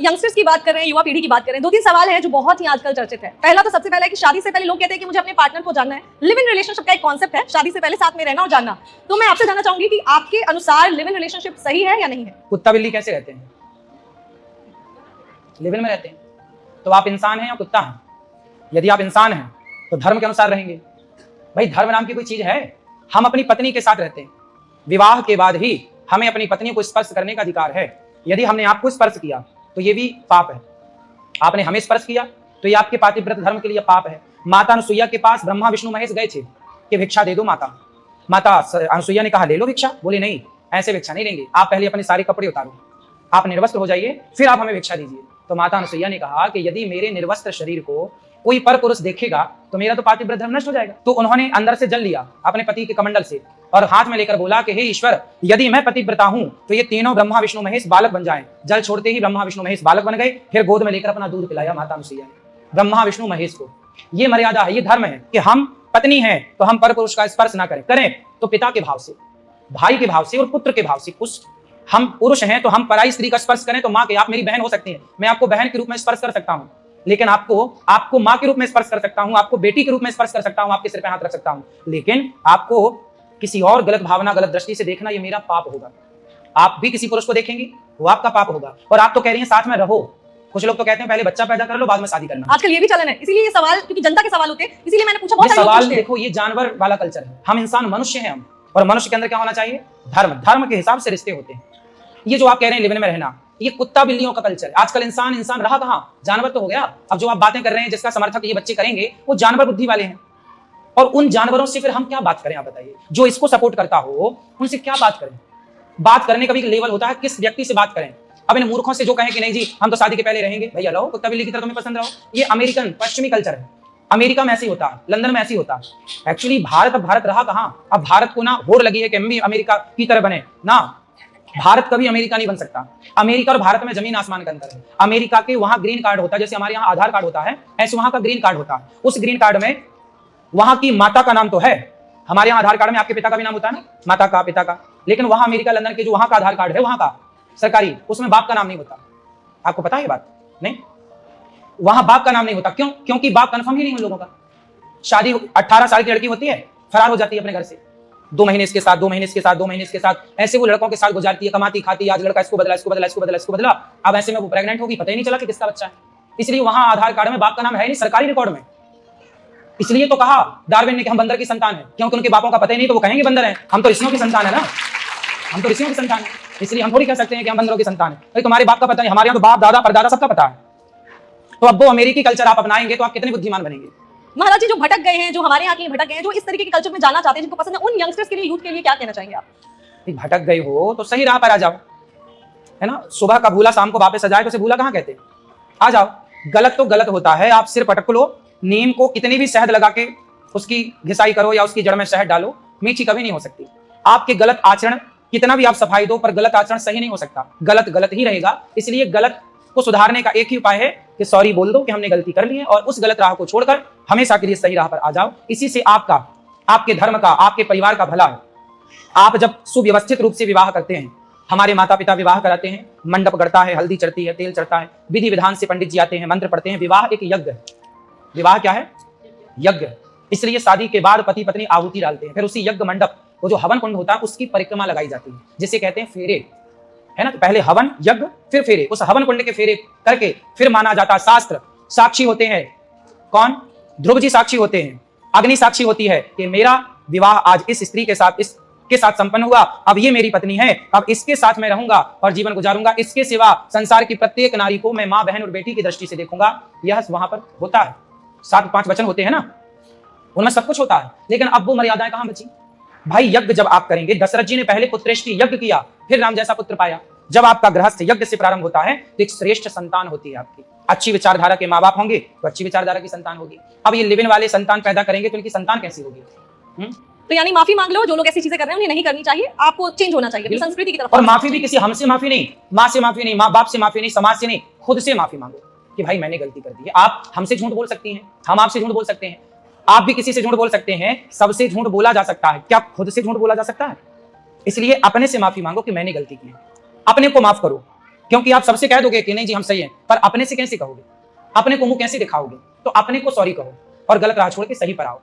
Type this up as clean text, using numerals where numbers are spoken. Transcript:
Youngsters की बात कर रहे हैं, युवा पीढ़ी की बात कर रहे हैं, 2-3 सवाल हैं जो बहुत ही आजकल चर्चित है। पहला तो सबसे पहला है कि शादी से पहले लोग कहते हैं कि मुझे अपने पार्टनर को जानना है। लिव इन रिलेशनशिप का एक कॉन्सेप्ट है, शादी से पहले साथ में रहना और जानना। तो मैं आपसे जानना चाहूंगी कि आपके अनुसार लिव इन रिलेशनशिप सही है या नहीं है? कुत्ता बिल्ली कैसे रहते हैं? लिव इन में रहते हैं। तो आप इंसान हैं या कुत्ता हैं? यदि आप इंसान हैं तो धर्म के अनुसार रहेंगे। भाई धर्म नाम की कोई चीज है? हम अपनी पत्नी के साथ रहते हैं, विवाह के बाद ही हमें अपनी पत्नी को स्पर्श करने का अधिकार है। यदि हमने आपको स्पर्श किया तो ये भी पाप है। आपने हमें स्पर्श किया तो ये आपके पातिव्रत धर्म के लिए पाप है। माता अनुसुईया के पास ब्रह्मा विष्णु महेश गए थे कि भिक्षा दे दो माता। माता अनुसुईया ने कहा ले लो भिक्षा। बोले नहीं, ऐसे भिक्षा नहीं लेंगे, आप पहले अपने सारे कपड़े उतारो, आप निर्वस्त्र हो जाइए, फिर आप हमें भिक्षा दीजिए। तो माता अनुसुईया ने कहा कि यदि मेरे निर्वस्त्र शरीर को कोई पर पुरुष देखेगा तो मेरा तो पातिव्रत धर्म नष्ट हो जाएगा। तो उन्होंने अंदर से जल लिया अपने पति के कमंडल से और हाथ में लेकर बोला कि हे ईश्वर, यदि मैं पतिव्रता हूं तो ये तीनों ब्रह्मा विष्णु महेश बालक बन जाएं। जल छोड़ते ही ब्रह्मा विष्णु महेश बालक बन गए। फिर गोद में लेकर अपना दूध पिलाया माता अनुसुईया ने ब्रह्मा विष्णु महेश को। ये मर्यादा है, ये धर्म है कि हम पत्नी हैं तो हम पर पुरुष का स्पर्श ना करें, करें तो पिता के भाव से, भाई के भाव से और पुत्र के भाव से। कुछ हम पुरुष हैं तो हम पराई स्त्री का स्पर्श करें तो माँ के, आप मेरी बहन हो सकती हैं, मैं आपको बहन के रूप में स्पर्श कर सकता हूँ, लेकिन आपको माँ के रूप में स्पर्श कर सकता हूँ, आपको बेटी के रूप में स्पर्श कर सकता हूँ, आपके सिर पे हाथ रख सकता हूँ, लेकिन आपको किसी और गलत भावना गलत दृष्टि से देखना ये मेरा पाप होगा। आप भी किसी पुरुष को देखेंगे वो आपका पाप होगा। और आप तो कह रही हैं साथ में रहो। कुछ लोग तो कहते हैं पहले बच्चा पैदा कर लो बाद में शादी करना। आजकल ये भी चलन है, इसीलिए ये सवाल, क्योंकि जनता के सवाल होते हैं, इसीलिए मैंने पूछा। बहुत सवाल देखो, ये जानवर वाला कल्चर है, हम इंसान मनुष्य हैं हम, और मनुष्य के अंदर क्या होना चाहिए? धर्म। धर्म के हिसाब से रिश्ते होते हैं। ये जो आप कह रहे हैं लिव इन में रहना, ये कुत्ता बिल्लियों का कल्चर है। आजकल इंसान रहा कहां? जानवर तो हो गया। अब जो आप बातें कर रहे हैं जिसका समर्थक ये बच्चे करेंगे वो जानवर बुद्धि वाले हैं, और उन जानवरों से फिर हम क्या बात करें? आप बताइए, जो इसको सपोर्ट करता हो उनसे क्या बात करें? बात करने का भी एक लेवल होता है, किस व्यक्ति से बात करें। अब इन मूर्खों से जो कहें कि नहीं जी हम तो शादी के पहले रहेंगे, भैया लो कुत्ता बिल्ली की तरह तुम्हें पसंद रहो, ये अमेरिकन पश्चिमी कल्चर है। अमेरिका में ऐसे ही होता है, लंदन में ऐसे ही होता है। एक्चुअली भारत अब भारत रहा कहां? अब भारत को ना होड़ लगी है कि हम भी अमेरिका की तरह बने ना। भारत कभी अमेरिका नहीं बन सकता। अमेरिका और भारत में जमीन आसमान का अंतर है। अमेरिका के वहां ग्रीन कार्ड होता है, जैसे हमारे यहाँ आधार कार्ड होता है, ऐसे वहां का ग्रीन कार्ड होता है। उस ग्रीन कार्ड में वहां की माता का नाम तो है, हमारे यहाँ आधार कार्ड में आपके पिता का भी नाम होता है ना, माता का, पिता का, लेकिन वहां अमेरिका लंदन के जो वहां का आधार कार्ड है, वहां का सरकारी, उसमें बाप का नाम नहीं होता। आपको पता है ये बात? नहीं, वहां बाप का नाम नहीं होता। क्यों? क्योंकि बाप कंफर्म ही नहीं उन लोगों का। शादी 18 साल की लड़की होती है, फरार हो जाती है अपने घर से, 2 महीने इसके साथ, 2 महीने इसके साथ, 2 महीने इसके साथ, ऐसे वो लड़कों के साथ गुजारती है, कमाती खाती। आज लड़का इसको बदला, इसको बदला, इसको बदला, इसको बदला, अब ऐसे में वो प्रेग्नेंट होगी, पता ही नहीं चला कि किसका बच्चा है। इसलिए वहां आधार कार्ड में बाप का नाम है नहीं, सरकारी रिकॉर्ड में। इसलिए तो कहा डार्विन ने कि हम बंदर की संतान है, क्योंकि उनके बापों का पता ही नहीं तो वो कहेंगे बंदर है। हम तो ऋषियों की संतान है ना, हम तो ऋषियों की संतान है, इसलिए हम थोड़ी कह सकते हैं कि हम बंदरों की संतान है। भाई तुम्हारे बाप का पता नहीं, हमारे यहाँ तो बाप दादा परदादा सबका पता है। तो अब वो अमेरिकी कल्चर आप अपनाएंगे तो आप कितने बुद्धिमान बनेंगे? महाराज जी, जो भटक गए हैं, जो हमारे यहाँ के भटक गए हैं, जो इस तरीके के कल्चर में जाना चाहते हैं, जिनको पसंद है, उन यंगस्टर्स के लिए, यूथ के लिए क्या कहना चाहेंगे आप? भटक गए हो तो सही राह पर आ जाओ, है ना। सुबह का भूला शाम को वापस आ जाए तो उसे भूला कहाँ कहते? आ जाओ। गलत तो गलत होता है, आप सिर पटक लो, नीम को कितनी भी शहद लगा के उसकी घिसाई करो या उसकी जड़ में शहद डालो, मीठी कभी नहीं हो सकती। आपके गलत आचरण कितना भी आप सफाई दो, पर गलत आचरण सही नहीं हो सकता। गलत गलत ही रहेगा। इसलिए गलत को सुधारने का एक ही उपाय है कि सॉरी बोल दो कि हमने गलती कर ली है, और उस गलत राह को छोड़कर हमेशा के लिए सही राह पर आ जाओ। इसी से आपका, आपके धर्म का, आपके परिवार का भला है। आप जब सुव्यवस्थित रूप से विवाह करते हैं, हमारे माता पिता विवाह कराते हैं, मंडप गढ़ता है, हल्दी चढ़ती है, तेल चढ़ता है, विधि विधान से पंडित जी आते हैं, मंत्र पढ़ते हैं। विवाह एक यज्ञ है। विवाह क्या है? यज्ञ। इसलिए शादी के बाद पति पत्नी आहुति डालते हैं, फिर उसी यज्ञ मंडप, वो जो हवन कुंड होता है, उसकी परिक्रमा लगाई जाती है, जिसे कहते हैं फेरे, है ना। तो पहले हवन, यज्ञ, फिर फेरे। उस हवन कुंड के फेरे करके फिर माना जाता है, शास्त्र साक्षी होते हैं। कौन? ध्रुव जी साक्षी होते हैं, अग्नि साक्षी होती है कि मेरा विवाह आज इस स्त्री के साथ, इसके साथ संपन्न हुआ, अब ये मेरी पत्नी है, अब इसके साथ मैं रहूंगा और जीवन गुजारूंगा। इसके सिवा संसार की प्रत्येक नारी को मैं माँ, बहन और बेटी की दृष्टि से देखूंगा। यह वहां पर होता है। 7-5 वचन होते हैं ना, उनमें सब कुछ होता है। लेकिन अब वो मर्यादाएं कहां बची? भाई यज्ञ जब आप करेंगे, दशरथ जी ने पहले पुत्रेष्टि यज्ञ किया, फिर राम जैसा पुत्र पाया। जब आपका गृहस्थ यज्ञ से प्रारंभ होता है तो एक श्रेष्ठ संतान होती है आपकी। अच्छी विचारधारा के माँ बाप होंगे तो अच्छी विचारधारा की संतान होगी। अब ये लिव इन वाले संतान पैदा करेंगे तो उनकी संतान कैसी होगी? तो यानी माफी मांग लो, जो लोग ऐसी चीजें कर रहे हैं उन्हें नहीं करनी चाहिए, आपको चेंज होना चाहिए संस्कृति की तरफ। और माफी भी किसी हमसे माफी नहीं, माँ से माफी नहीं, माँ बाप से माफी नहीं, समाज से नहीं, खुद से माफी मांगो कि भाई मैंने गलती कर दी है। आप हमसे झूठ बोल सकती हैं, हम आपसे झूठ बोल सकते हैं, आप भी किसी से झूठ बोल सकते हैं, सबसे झूठ बोला जा सकता है। क्या खुद से झूठ बोला जा सकता है? इसलिए अपने से माफी मांगो कि मैंने गलती की है, अपने को माफ करो। क्योंकि आप सबसे कह दोगे कि नहीं जी हम सही हैं, पर अपने से कैसे कहोगे? अपने को मुंह कैसे दिखाओगे? तो अपने को सॉरी कहो और गलत राह छोड़ के सही पर आओ।